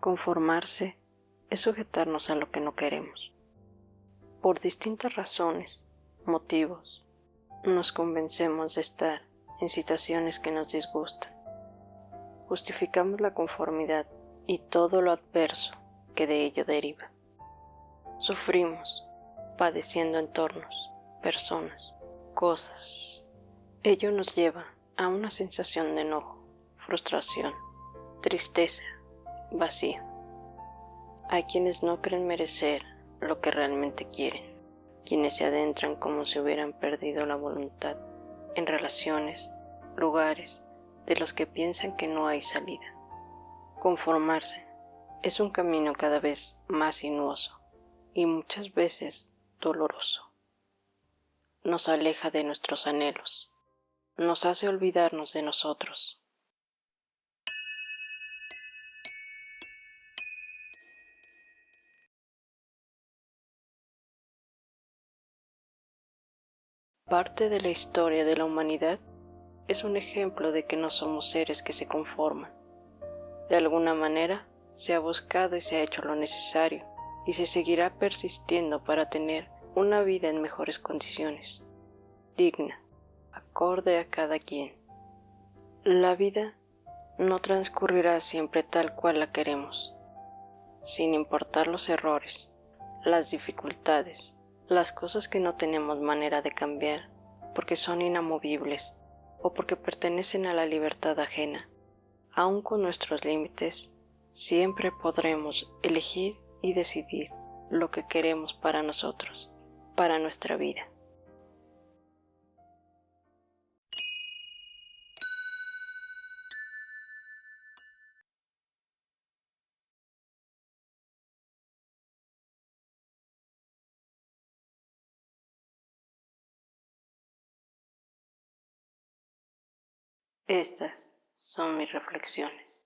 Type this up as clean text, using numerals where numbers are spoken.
Conformarse es sujetarnos a lo que no queremos. Por distintas razones, motivos, nos convencemos de estar en situaciones que nos disgustan. Justificamos la conformidad y todo lo adverso que de ello deriva. Sufrimos, padeciendo entornos, personas, cosas. Ello nos lleva a una sensación de enojo, frustración, tristeza, vacío. Hay quienes no creen merecer lo que realmente quieren, quienes se adentran como si hubieran perdido la voluntad en relaciones, lugares de los que piensan que no hay salida. Conformarse es un camino cada vez más sinuoso y muchas veces doloroso. Nos aleja de nuestros anhelos, nos hace olvidarnos de nosotros. Parte de la historia de la humanidad es un ejemplo de que no somos seres que se conforman. De alguna manera se ha buscado y se ha hecho lo necesario y se seguirá persistiendo para tener una vida en mejores condiciones, digna, acorde a cada quien. La vida no transcurrirá siempre tal cual la queremos, sin importar los errores, las dificultades, las cosas que no tenemos manera de cambiar porque son inamovibles o porque pertenecen a la libertad ajena. Aun con nuestros límites, siempre podremos elegir y decidir lo que queremos para nosotros, para nuestra vida. Estas son mis reflexiones.